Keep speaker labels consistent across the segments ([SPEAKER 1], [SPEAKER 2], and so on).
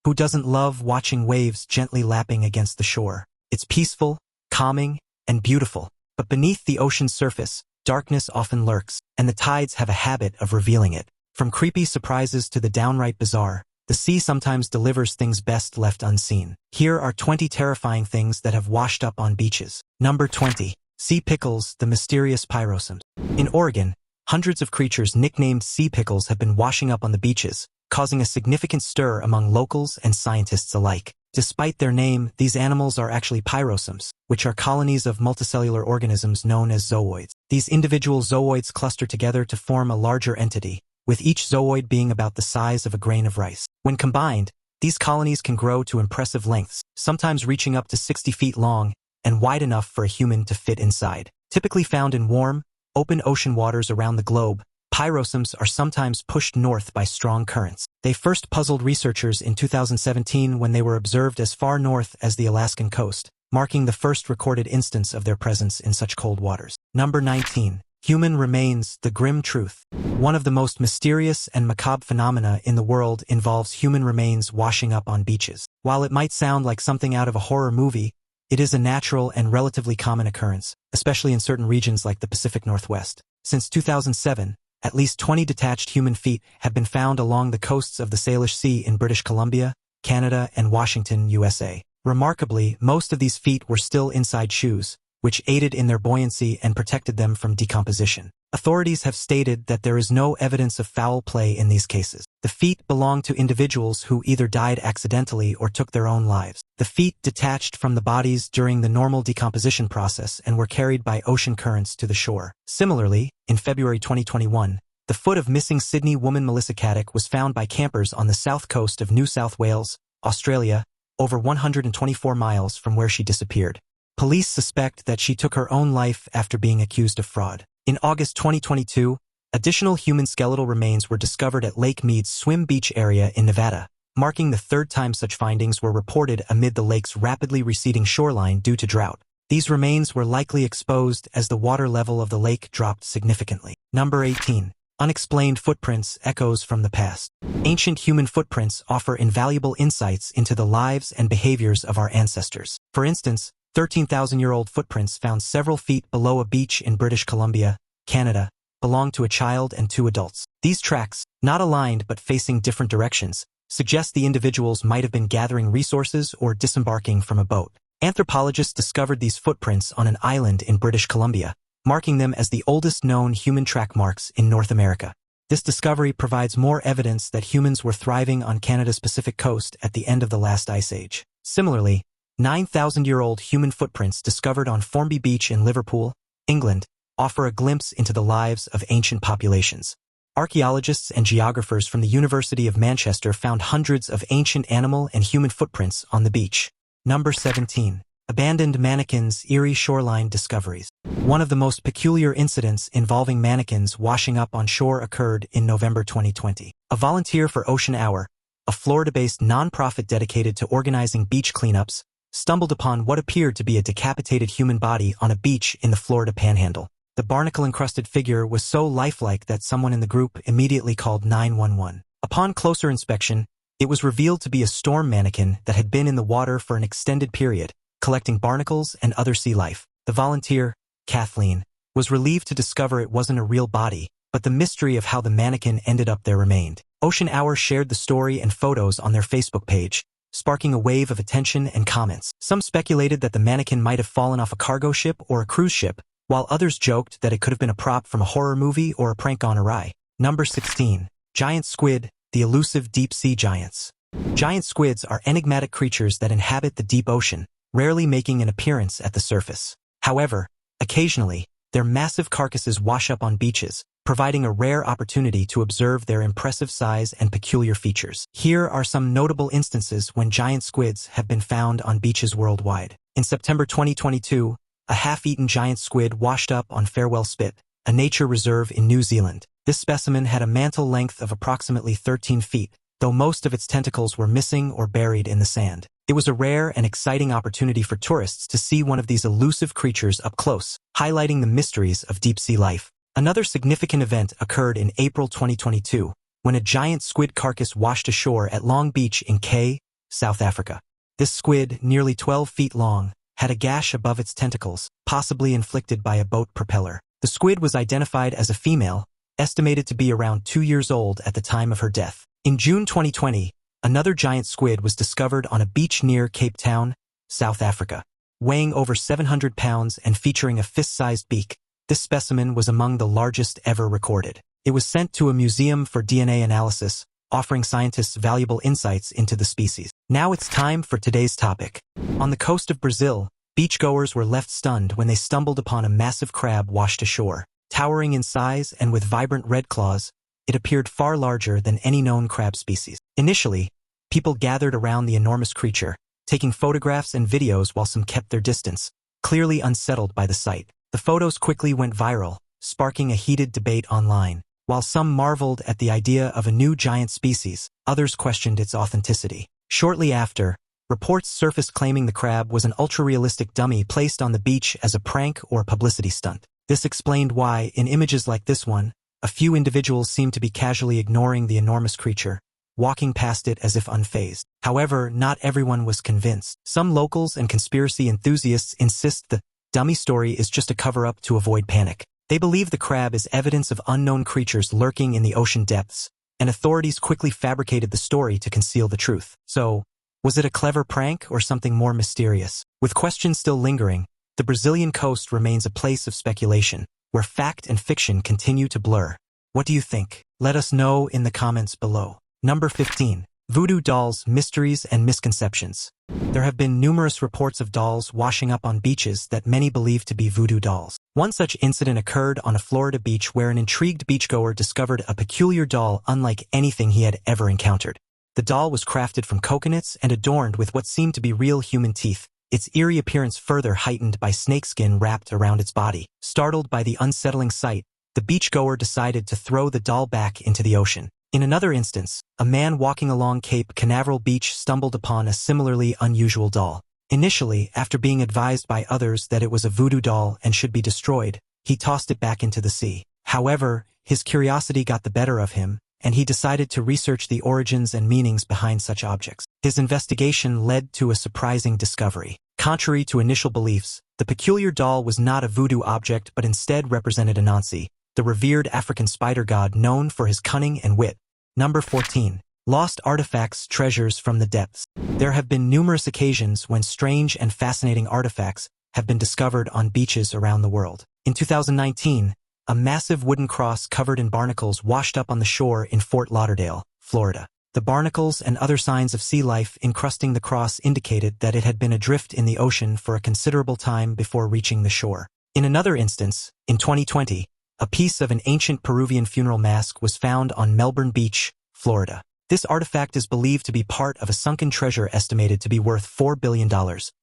[SPEAKER 1] Who doesn't love watching waves gently lapping against the shore? It's peaceful, calming, and beautiful. But beneath the ocean's surface, darkness often lurks, and the tides have a habit of revealing it. From creepy surprises to the downright bizarre, the sea sometimes delivers things best left unseen. Here are 20 terrifying things that have washed up on beaches. Number 20. Sea pickles, the mysterious pyrosomes. In Oregon, hundreds of creatures nicknamed sea pickles have been washing up on the beaches, causing a significant stir among locals and scientists alike. Despite their name, these animals are actually pyrosomes, which are colonies of multicellular organisms known as zooids. These individual zooids cluster together to form a larger entity, with each zooid being about the size of a grain of rice. When combined, these colonies can grow to impressive lengths, sometimes reaching up to 60 feet long and wide enough for a human to fit inside. Typically found in warm, open ocean waters around the globe, pyrosomes are sometimes pushed north by strong currents. They first puzzled researchers in 2017 when they were observed as far north as the Alaskan coast, marking the first recorded instance of their presence in such cold waters. Number 19. Human remains, the grim truth. One of the most mysterious and macabre phenomena in the world involves human remains washing up on beaches. While it might sound like something out of a horror movie, it is a natural and relatively common occurrence, especially in certain regions like the Pacific Northwest. Since 2007, at least 20 detached human feet have been found along the coasts of the Salish Sea in British Columbia, Canada, and Washington, USA. Remarkably, most of these feet were still inside shoes, which aided in their buoyancy and protected them from decomposition. Authorities have stated that there is no evidence of foul play in these cases. The feet belong to individuals who either died accidentally or took their own lives. The feet detached from the bodies during the normal decomposition process and were carried by ocean currents to the shore. Similarly, in February 2021, the foot of missing Sydney woman Melissa Caddick was found by campers on the south coast of New South Wales, Australia, over 124 miles from where she disappeared. Police suspect that she took her own life after being accused of fraud. In August 2022, additional human skeletal remains were discovered at Lake Mead's Swim Beach area in Nevada, marking the third time such findings were reported amid the lake's rapidly receding shoreline due to drought. These remains were likely exposed as the water level of the lake dropped significantly. Number 18. Unexplained footprints, echoes from the past. Ancient human footprints offer invaluable insights into the lives and behaviors of our ancestors. For instance, 13,000-year-old footprints found several feet below a beach in British Columbia, Canada, belong to a child and 2 adults. These tracks, not aligned but facing different directions, suggest the individuals might have been gathering resources or disembarking from a boat. Anthropologists discovered these footprints on an island in British Columbia, marking them as the oldest known human track marks in North America. This discovery provides more evidence that humans were thriving on Canada's Pacific coast at the end of the last ice age. Similarly, 9,000-year-old human footprints discovered on Formby Beach in Liverpool, England, offer a glimpse into the lives of ancient populations. Archaeologists and geographers from the University of Manchester found hundreds of ancient animal and human footprints on the beach. Number 17. Abandoned mannequins, eerie shoreline discoveries. One of the most peculiar incidents involving mannequins washing up on shore occurred in November 2020. A volunteer for Ocean Hour, a Florida-based nonprofit dedicated to organizing beach cleanups, stumbled upon what appeared to be a decapitated human body on a beach in the Florida Panhandle. The barnacle-encrusted figure was so lifelike that someone in the group immediately called 911. Upon closer inspection, it was revealed to be a storm mannequin that had been in the water for an extended period, collecting barnacles and other sea life. The volunteer, Kathleen, was relieved to discover it wasn't a real body, but the mystery of how the mannequin ended up there remained. Ocean Hour shared the story and photos on their Facebook page, sparking a wave of attention and comments. Some speculated that the mannequin might have fallen off a cargo ship or a cruise ship, while others joked that it could have been a prop from a horror movie or a prank gone awry. Number 16. Giant squid, the elusive deep-sea giants. Giant squids are enigmatic creatures that inhabit the deep ocean, rarely making an appearance at the surface. However, occasionally, their massive carcasses wash up on beaches, providing a rare opportunity to observe their impressive size and peculiar features. Here are some notable instances when giant squids have been found on beaches worldwide. In September 2022, a half-eaten giant squid washed up on Farewell Spit, a nature reserve in New Zealand. This specimen had a mantle length of approximately 13 feet, though most of its tentacles were missing or buried in the sand. It was a rare and exciting opportunity for tourists to see one of these elusive creatures up close, highlighting the mysteries of deep-sea life. Another significant event occurred in April 2022, when a giant squid carcass washed ashore at Long Beach in Cay, South Africa. This squid, nearly 12 feet long, had a gash above its tentacles, possibly inflicted by a boat propeller. The squid was identified as a female, estimated to be around 2 years old at the time of her death. In June 2020, another giant squid was discovered on a beach near Cape Town, South Africa. Weighing over 700 pounds and featuring a fist-sized beak, this specimen was among the largest ever recorded. It was sent to a museum for DNA analysis, offering scientists valuable insights into the species. Now it's time for today's topic. On the coast of Brazil, beachgoers were left stunned when they stumbled upon a massive crab washed ashore. Towering in size and with vibrant red claws, it appeared far larger than any known crab species. Initially, people gathered around the enormous creature, taking photographs and videos while some kept their distance, clearly unsettled by the sight. The photos quickly went viral, sparking a heated debate online. While some marveled at the idea of a new giant species, others questioned its authenticity. Shortly after, reports surfaced claiming the crab was an ultra-realistic dummy placed on the beach as a prank or publicity stunt. This explained why, in images like this one, a few individuals seemed to be casually ignoring the enormous creature, walking past it as if unfazed. However, not everyone was convinced. Some locals and conspiracy enthusiasts insist the dummy story is just a cover-up to avoid panic. They believe the crab is evidence of unknown creatures lurking in the ocean depths, and authorities quickly fabricated the story to conceal the truth. So, was it a clever prank or something more mysterious? With questions still lingering, the Brazilian coast remains a place of speculation, where fact and fiction continue to blur. What do you think? Let us know in the comments below. Number 15. Voodoo Dolls, Mysteries and Misconceptions. There have been numerous reports of dolls washing up on beaches that many believe to be voodoo dolls. One such incident occurred on a Florida beach where an intrigued beachgoer discovered a peculiar doll unlike anything he had ever encountered. The doll was crafted from coconuts and adorned with what seemed to be real human teeth, its eerie appearance further heightened by snakeskin wrapped around its body. Startled by the unsettling sight, the beachgoer decided to throw the doll back into the ocean. In another instance, a man walking along Cape Canaveral Beach stumbled upon a similarly unusual doll. Initially, after being advised by others that it was a voodoo doll and should be destroyed, he tossed it back into the sea. However, his curiosity got the better of him, and he decided to research the origins and meanings behind such objects. His investigation led to a surprising discovery. Contrary to initial beliefs, the peculiar doll was not a voodoo object but instead represented Anansi, the revered African spider god known for his cunning and wit. Number 14. Lost artifacts, treasures from the depths. There have been numerous occasions when strange and fascinating artifacts have been discovered on beaches around the world. In 2019, a massive wooden cross covered in barnacles washed up on the shore in Fort Lauderdale, Florida. The barnacles and other signs of sea life encrusting the cross indicated that it had been adrift in the ocean for a considerable time before reaching the shore. In another instance, in 2020, a piece of an ancient Peruvian funeral mask was found on Melbourne Beach, Florida. This artifact is believed to be part of a sunken treasure estimated to be worth $4 billion,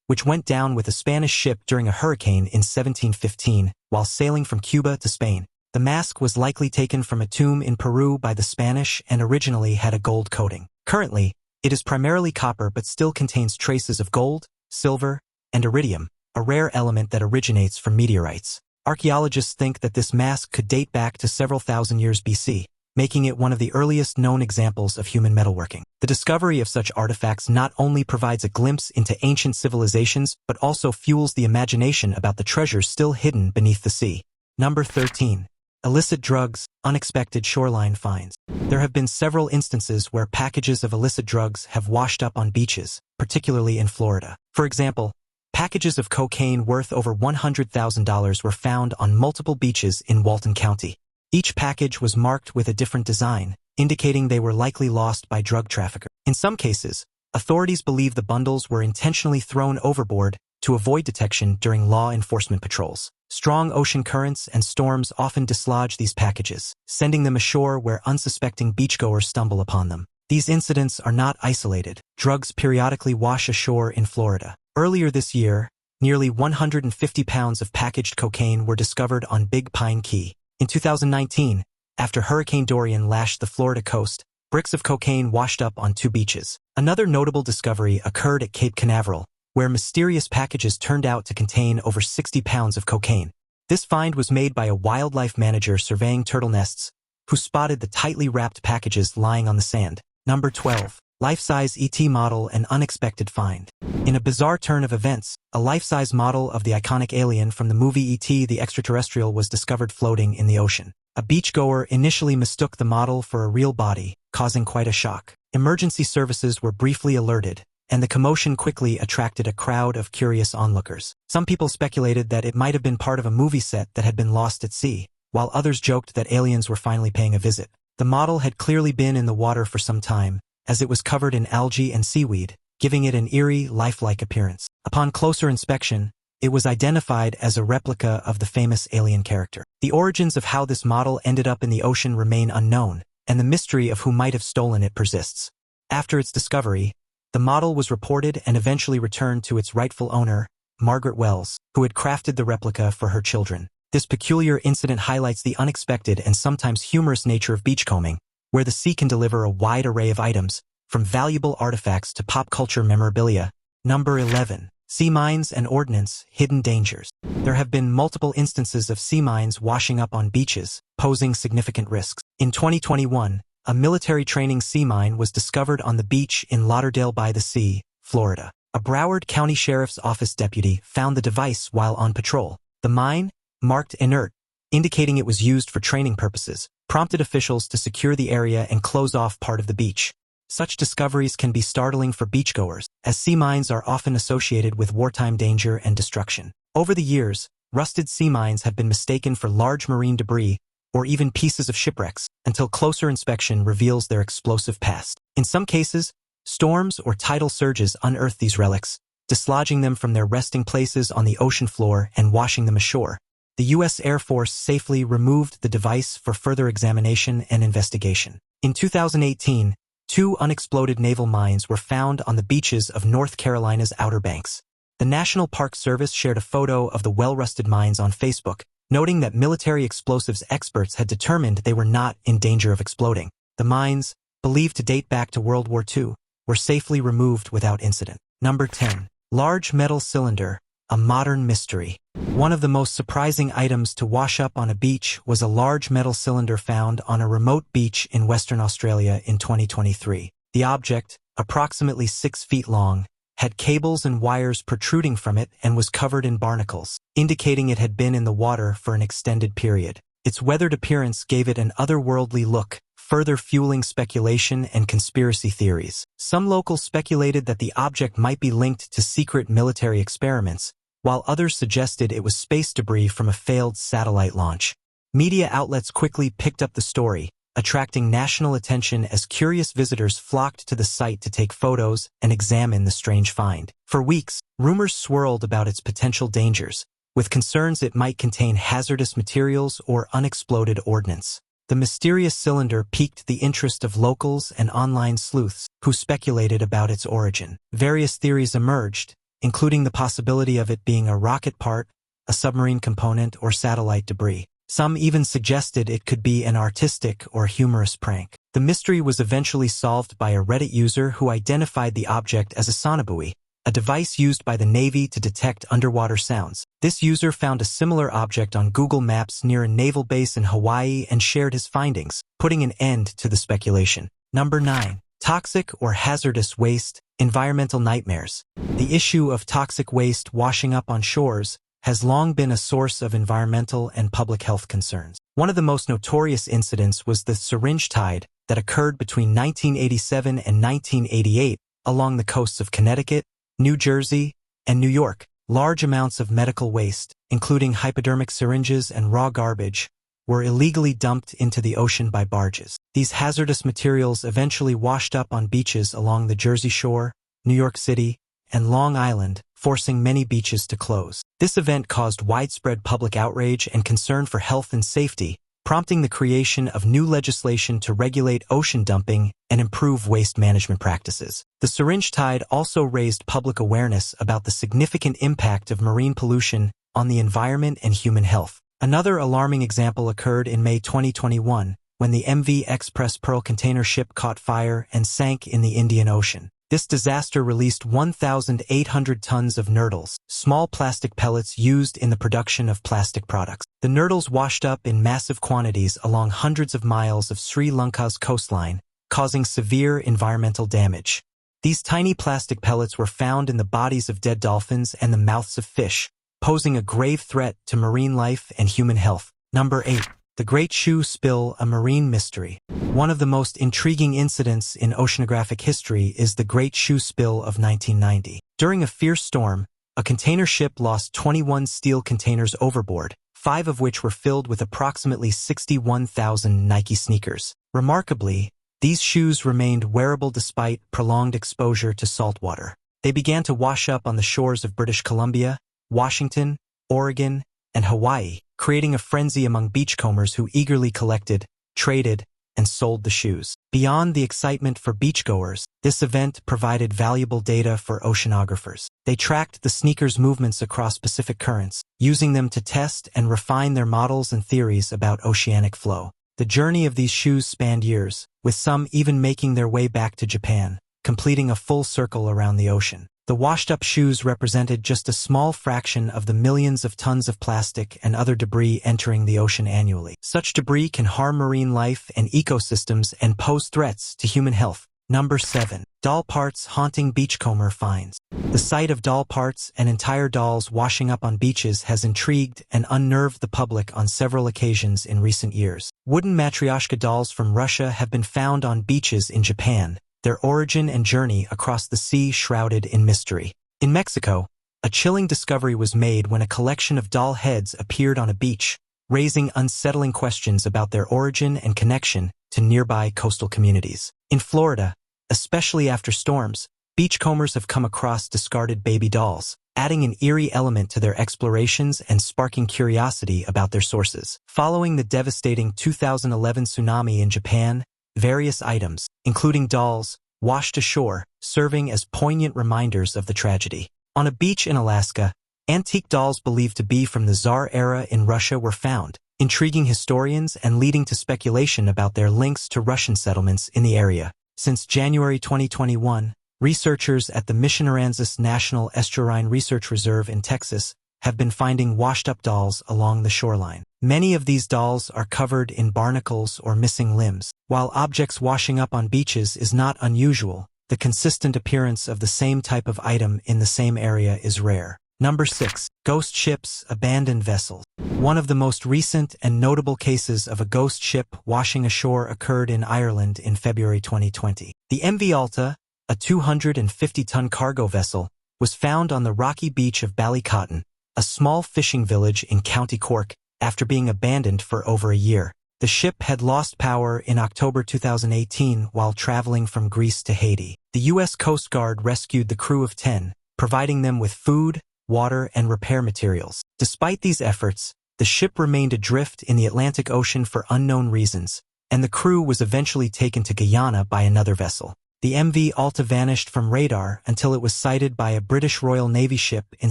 [SPEAKER 1] which went down with a Spanish ship during a hurricane in 1715 while sailing from Cuba to Spain. The mask was likely taken from a tomb in Peru by the Spanish and originally had a gold coating. Currently, it is primarily copper but still contains traces of gold, silver, and iridium, a rare element that originates from meteorites. Archaeologists think that this mask could date back to several thousand years BC, making it one of the earliest known examples of human metalworking. The discovery of such artifacts not only provides a glimpse into ancient civilizations but also fuels the imagination about the treasures still hidden beneath the sea. Number 13. Illicit drugs, unexpected shoreline finds. There have been several instances where packages of illicit drugs have washed up on beaches, particularly in Florida. For example, packages of cocaine worth over $100,000 were found on multiple beaches in Walton County. Each package was marked with a different design, indicating they were likely lost by drug traffickers. In some cases, authorities believe the bundles were intentionally thrown overboard to avoid detection during law enforcement patrols. Strong ocean currents and storms often dislodge these packages, sending them ashore where unsuspecting beachgoers stumble upon them. These incidents are not isolated. Drugs periodically wash ashore in Florida. Earlier this year, nearly 150 pounds of packaged cocaine were discovered on Big Pine Key. In 2019, after Hurricane Dorian lashed the Florida coast, bricks of cocaine washed up on 2 beaches. Another notable discovery occurred at Cape Canaveral, where mysterious packages turned out to contain over 60 pounds of cocaine. This find was made by a wildlife manager surveying turtle nests, who spotted the tightly wrapped packages lying on the sand. Number 12. Lifesize ET model and unexpected find. In a bizarre turn of events, a life-size model of the iconic alien from the movie ET the Extraterrestrial was discovered floating in the ocean. A beachgoer initially mistook the model for a real body, causing quite a shock. Emergency services were briefly alerted, and the commotion quickly attracted a crowd of curious onlookers. Some people speculated that it might have been part of a movie set that had been lost at sea, while others joked that aliens were finally paying a visit. The model had clearly been in the water for some time, as it was covered in algae and seaweed, giving it an eerie, lifelike appearance. Upon closer inspection, it was identified as a replica of the famous alien character. The origins of how this model ended up in the ocean remain unknown, and the mystery of who might have stolen it persists. After its discovery, the model was reported and eventually returned to its rightful owner, Margaret Wells, who had crafted the replica for her children. This peculiar incident highlights the unexpected and sometimes humorous nature of beachcombing, where the sea can deliver a wide array of items, from valuable artifacts to pop culture memorabilia. Number 11. Sea mines and ordnance, hidden dangers. There have been multiple instances of sea mines washing up on beaches, posing significant risks. In 2021, a military training sea mine was discovered on the beach in Lauderdale-by-the-Sea, Florida. A Broward County Sheriff's Office deputy found the device while on patrol. The mine, marked inert, indicating it was used for training purposes, prompted officials to secure the area and close off part of the beach. Such discoveries can be startling for beachgoers, as sea mines are often associated with wartime danger and destruction. Over the years, rusted sea mines have been mistaken for large marine debris or even pieces of shipwrecks, until closer inspection reveals their explosive past. In some cases, storms or tidal surges unearth these relics, dislodging them from their resting places on the ocean floor and washing them ashore. The U.S. Air Force safely removed the device for further examination and investigation. In 2018, 2 unexploded naval mines were found on the beaches of North Carolina's Outer Banks. The National Park Service shared a photo of the well-rusted mines on Facebook, noting that military explosives experts had determined they were not in danger of exploding. The mines, believed to date back to World War II, were safely removed without incident. Number 10. Large metal cylinder, a modern mystery. One of the most surprising items to wash up on a beach was a large metal cylinder found on a remote beach in Western Australia in 2023. The object, approximately 6 feet long, had cables and wires protruding from it and was covered in barnacles, indicating it had been in the water for an extended period. Its weathered appearance gave it an otherworldly look, further fueling speculation and conspiracy theories. Some locals speculated that the object might be linked to secret military experiments, while others suggested it was space debris from a failed satellite launch. Media outlets quickly picked up the story, attracting national attention as curious visitors flocked to the site to take photos and examine the strange find. For weeks, rumors swirled about its potential dangers, with concerns it might contain hazardous materials or unexploded ordnance. The mysterious cylinder piqued the interest of locals and online sleuths, who speculated about its origin. Various theories emerged, including the possibility of it being a rocket part, a submarine component, or satellite debris. Some even suggested it could be an artistic or humorous prank. The mystery was eventually solved by a Reddit user who identified the object as a sonobuoy, a device used by the Navy to detect underwater sounds. This user found a similar object on Google Maps near a naval base in Hawaii and shared his findings, putting an end to the speculation. Number 9. Toxic or hazardous waste, environmental nightmares. The issue of toxic waste washing up on shores has long been a source of environmental and public health concerns. One of the most notorious incidents was the syringe tide that occurred between 1987 and 1988 along the coasts of Connecticut, New Jersey, and New York. Large amounts of medical waste, including hypodermic syringes and raw garbage, were illegally dumped into the ocean by barges. These hazardous materials eventually washed up on beaches along the Jersey Shore, New York City, and Long Island, forcing many beaches to close. This event caused widespread public outrage and concern for health and safety, prompting the creation of new legislation to regulate ocean dumping and improve waste management practices. The syringe tide also raised public awareness about the significant impact of marine pollution on the environment and human health. Another alarming example occurred in May 2021, when the MV Express Pearl container ship caught fire and sank in the Indian Ocean. This disaster released 1,800 tons of nurdles, small plastic pellets used in the production of plastic products. The nurdles washed up in massive quantities along hundreds of miles of Sri Lanka's coastline, causing severe environmental damage. These tiny plastic pellets were found in the bodies of dead dolphins and the mouths of fish, posing a grave threat to marine life and human health. Number 8. The Great Shoe Spill, a marine mystery. One of the most intriguing incidents in oceanographic history is the Great Shoe Spill of 1990. During a fierce storm, a container ship lost 21 steel containers overboard, 5 of which were filled with approximately 61,000 Nike sneakers. Remarkably, these shoes remained wearable despite prolonged exposure to salt water. They began to wash up on the shores of British Columbia, Washington, Oregon, and Hawaii, creating a frenzy among beachcombers who eagerly collected, traded, and sold the shoes. Beyond the excitement for beachgoers, this event provided valuable data for oceanographers. They tracked the sneakers' movements across Pacific currents, using them to test and refine their models and theories about oceanic flow. The journey of these shoes spanned years, with some even making their way back to Japan, completing a full circle around the ocean. The washed-up shoes represented just a small fraction of the millions of tons of plastic and other debris entering the ocean annually. Such debris can harm marine life and ecosystems and pose threats to human health. Number 7. Doll parts haunting beachcomber finds. The sight of doll parts and entire dolls washing up on beaches has intrigued and unnerved the public on several occasions in recent years. Wooden matryoshka dolls from Russia have been found on beaches in Japan, their origin and journey across the sea shrouded in mystery. In Mexico, a chilling discovery was made when a collection of doll heads appeared on a beach, raising unsettling questions about their origin and connection to nearby coastal communities. In Florida, especially after storms, beachcombers have come across discarded baby dolls, adding an eerie element to their explorations and sparking curiosity about their sources. Following the devastating 2011 tsunami in Japan, various items, including dolls, washed ashore, serving as poignant reminders of the tragedy. On a beach in Alaska, antique dolls believed to be from the Tsar era in Russia were found, intriguing historians and leading to speculation about their links to Russian settlements in the area. Since January 2021, researchers at the Mission Aransas National Estuarine Research Reserve in Texas have been finding washed-up dolls along the shoreline. Many of these dolls are covered in barnacles or missing limbs. While objects washing up on beaches is not unusual, the consistent appearance of the same type of item in the same area is rare. Number 6. Ghost ships, abandoned vessels. One of the most recent and notable cases of a ghost ship washing ashore occurred in Ireland in February 2020. The MV Alta, a 250-ton cargo vessel, was found on the rocky beach of Ballycotton, a small fishing village in County Cork, after being abandoned for over a year. The ship had lost power in October 2018 while traveling from Greece to Haiti. The U.S. Coast Guard rescued the crew of 10, providing them with food, water, and repair materials. Despite these efforts, the ship remained adrift in the Atlantic Ocean for unknown reasons, and the crew was eventually taken to Guyana by another vessel. The MV Alta vanished from radar until it was sighted by a British Royal Navy ship in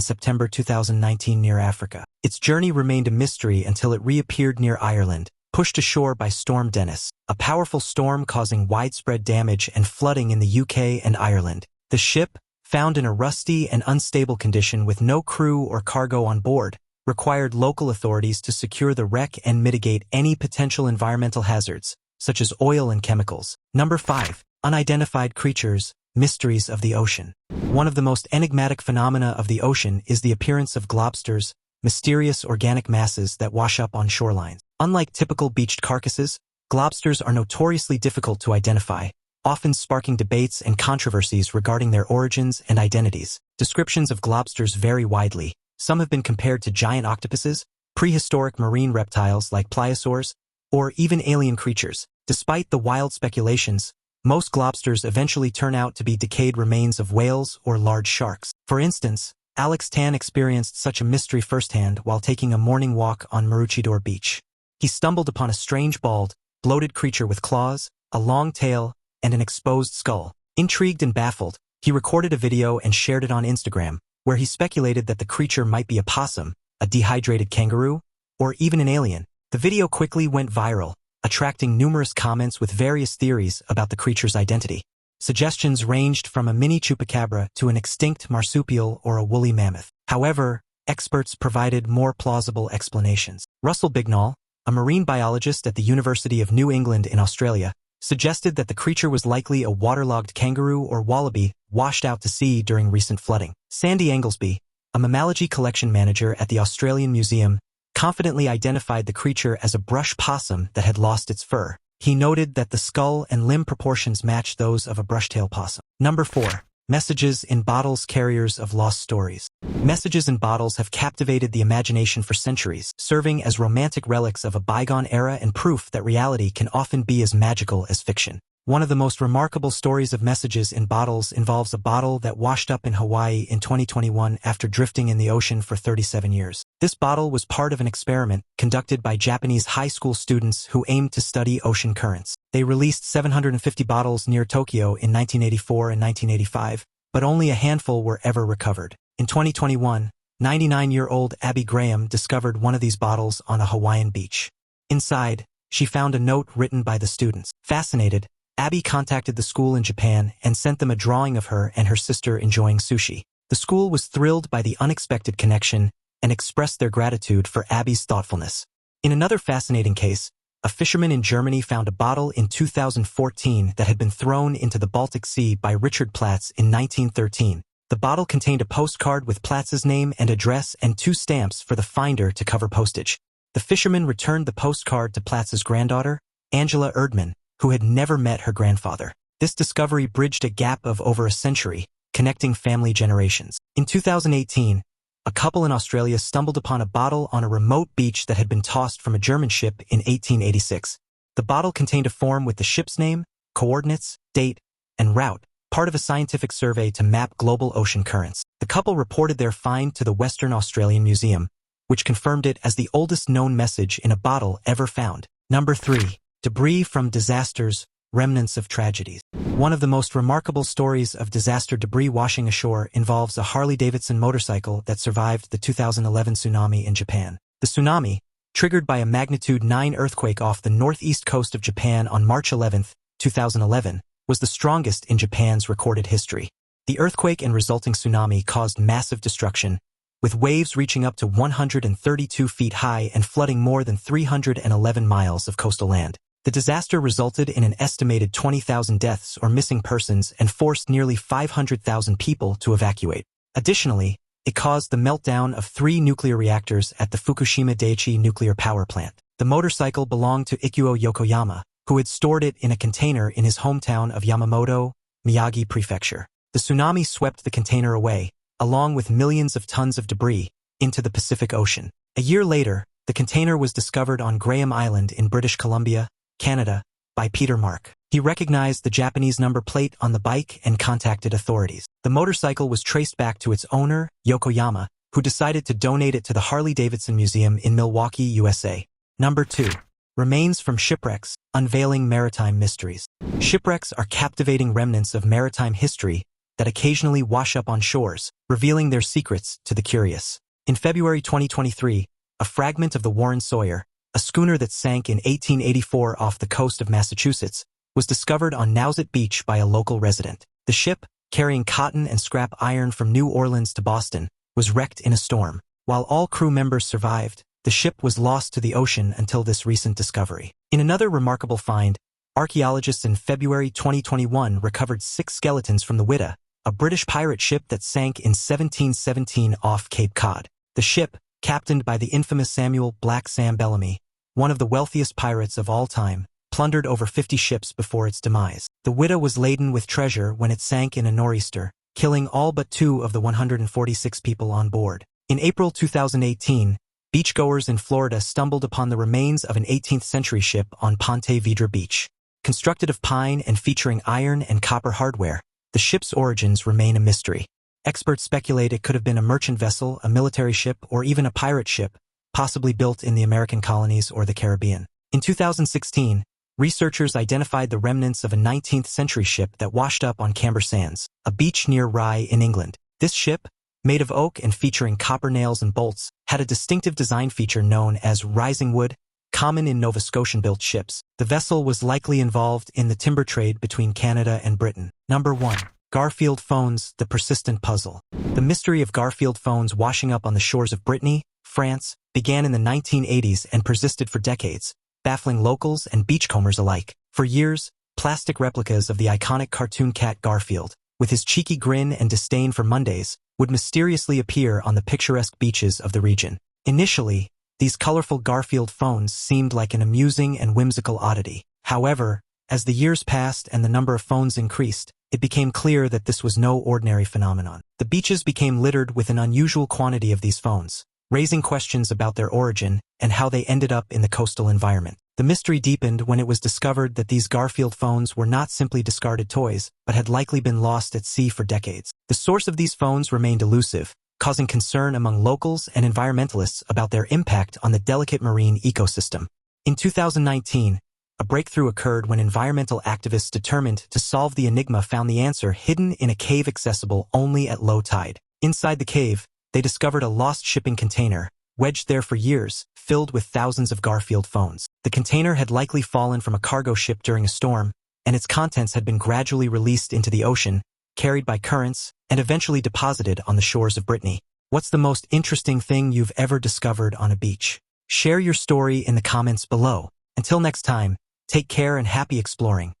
[SPEAKER 1] September 2019 near Africa. Its journey remained a mystery until it reappeared near Ireland, pushed ashore by Storm Dennis, a powerful storm causing widespread damage and flooding in the UK and Ireland. The ship, found in a rusty and unstable condition with no crew or cargo on board, required local authorities to secure the wreck and mitigate any potential environmental hazards, such as oil and chemicals. Number 5. Unidentified creatures, mysteries of the ocean. One of the most enigmatic phenomena of the ocean is the appearance of globsters, mysterious organic masses that wash up on shorelines. Unlike typical beached carcasses, globsters are notoriously difficult to identify, often sparking debates and controversies regarding their origins and identities. Descriptions of globsters vary widely. Some have been compared to giant octopuses, prehistoric marine reptiles like pliosaurs, or even alien creatures. Despite the wild speculations, most globsters eventually turn out to be decayed remains of whales or large sharks. For instance, Alex Tan experienced such a mystery firsthand while taking a morning walk on Maroochydore Beach. He stumbled upon a strange bald, bloated creature with claws, a long tail, and an exposed skull. Intrigued and baffled, he recorded a video and shared it on Instagram, where he speculated that the creature might be a possum, a dehydrated kangaroo, or even an alien. The video quickly went viral, attracting numerous comments with various theories about the creature's identity. Suggestions ranged from a mini chupacabra to an extinct marsupial or a woolly mammoth. However, experts provided more plausible explanations. Russell Bignall, a marine biologist at the University of New England in Australia, suggested that the creature was likely a waterlogged kangaroo or wallaby washed out to sea during recent flooding. Sandy Anglesby, a mammalogy collection manager at the Australian Museum, confidently identified the creature as a brush possum that had lost its fur. He noted that the skull and limb proportions matched those of a brushtail possum. Number 4. Messages in bottles, carriers of lost stories. Messages in bottles have captivated the imagination for centuries, serving as romantic relics of a bygone era and proof that reality can often be as magical as fiction. One of the most remarkable stories of messages in bottles involves a bottle that washed up in Hawaii in 2021 after drifting in the ocean for 37 years. This bottle was part of an experiment conducted by Japanese high school students who aimed to study ocean currents. They released 750 bottles near Tokyo in 1984 and 1985, but only a handful were ever recovered. In 2021, 99-year-old Abby Graham discovered one of these bottles on a Hawaiian beach. Inside, she found a note written by the students. Fascinated, Abby contacted the school in Japan and sent them a drawing of her and her sister enjoying sushi. The school was thrilled by the unexpected connection and expressed their gratitude for Abby's thoughtfulness. In another fascinating case, a fisherman in Germany found a bottle in 2014 that had been thrown into the Baltic Sea by Richard Platz in 1913. The bottle contained a postcard with Platz's name and address and 2 stamps for the finder to cover postage. The fisherman returned the postcard to Platz's granddaughter, Angela Erdmann, who had never met her grandfather. This discovery bridged a gap of over a century, connecting family generations. In 2018, a couple in Australia stumbled upon a bottle on a remote beach that had been tossed from a German ship in 1886. The bottle contained a form with the ship's name, coordinates, date, and route, part of a scientific survey to map global ocean currents. The couple reported their find to the Western Australian Museum, which confirmed it as the oldest known message in a bottle ever found. Number 3. Debris from disasters, remnants of tragedies. One of the most remarkable stories of disaster debris washing ashore involves a Harley-Davidson motorcycle that survived the 2011 tsunami in Japan. The tsunami, triggered by a magnitude 9 earthquake off the northeast coast of Japan on March 11, 2011, was the strongest in Japan's recorded history. The earthquake and resulting tsunami caused massive destruction, with waves reaching up to 132 feet high and flooding more than 311 miles of coastal land. The disaster resulted in an estimated 20,000 deaths or missing persons and forced nearly 500,000 people to evacuate. Additionally, it caused the meltdown of 3 nuclear reactors at the Fukushima Daiichi nuclear power plant. The motorcycle belonged to Ikuo Yokoyama, who had stored it in a container in his hometown of Yamamoto, Miyagi Prefecture. The tsunami swept the container away, along with millions of tons of debris, into the Pacific Ocean. A year later, the container was discovered on Graham Island in British Columbia, Canada, by Peter Mark. He recognized the Japanese number plate on the bike and contacted authorities. The motorcycle was traced back to its owner, Yokoyama, who decided to donate it to the Harley-Davidson Museum in Milwaukee, USA. Number 2. Remains from Shipwrecks, unveiling maritime mysteries. Shipwrecks are captivating remnants of maritime history that occasionally wash up on shores, revealing their secrets to the curious. In February 2023, a fragment of the Warren Sawyer, a schooner that sank in 1884 off the coast of Massachusetts, was discovered on Nauset Beach by a local resident. The ship, carrying cotton and scrap iron from New Orleans to Boston, was wrecked in a storm. While all crew members survived, the ship was lost to the ocean until this recent discovery. In another remarkable find, archaeologists in February 2021 recovered 6 skeletons from the Whydah, a British pirate ship that sank in 1717 off Cape Cod. The ship, captained by the infamous Samuel Black Sam Bellamy, one of the wealthiest pirates of all time, plundered over 50 ships before its demise. The Whydah was laden with treasure when it sank in a nor'easter, killing all but 2 of the 146 people on board. In April 2018, beachgoers in Florida stumbled upon the remains of an 18th-century ship on Ponte Vedra Beach. Constructed of pine and featuring iron and copper hardware, the ship's origins remain a mystery. Experts speculate it could have been a merchant vessel, a military ship, or even a pirate ship, possibly built in the American colonies or the Caribbean. In 2016, researchers identified the remnants of a 19th-century ship that washed up on Camber Sands, a beach near Rye in England. This ship, made of oak and featuring copper nails and bolts, had a distinctive design feature known as rising wood, common in Nova Scotian-built ships. The vessel was likely involved in the timber trade between Canada and Britain. Number 1. Garfield Phones, the persistent puzzle. The mystery of Garfield phones washing up on the shores of Brittany, France, began in the 1980s and persisted for decades, baffling locals and beachcombers alike. For years, plastic replicas of the iconic cartoon cat Garfield, with his cheeky grin and disdain for Mondays, would mysteriously appear on the picturesque beaches of the region. Initially, these colorful Garfield phones seemed like an amusing and whimsical oddity. However, as the years passed and the number of phones increased, it became clear that this was no ordinary phenomenon. The beaches became littered with an unusual quantity of these phones, raising questions about their origin and how they ended up in the coastal environment. The mystery deepened when it was discovered that these Garfield phones were not simply discarded toys, but had likely been lost at sea for decades. The source of these phones remained elusive, causing concern among locals and environmentalists about their impact on the delicate marine ecosystem. In 2019, a breakthrough occurred when environmental activists determined to solve the enigma found the answer hidden in a cave accessible only at low tide. Inside the cave, they discovered a lost shipping container, wedged there for years, filled with thousands of Garfield phones. The container had likely fallen from a cargo ship during a storm, and its contents had been gradually released into the ocean, carried by currents, and eventually deposited on the shores of Brittany. What's the most interesting thing you've ever discovered on a beach? Share your story in the comments below. Until next time, take care and happy exploring.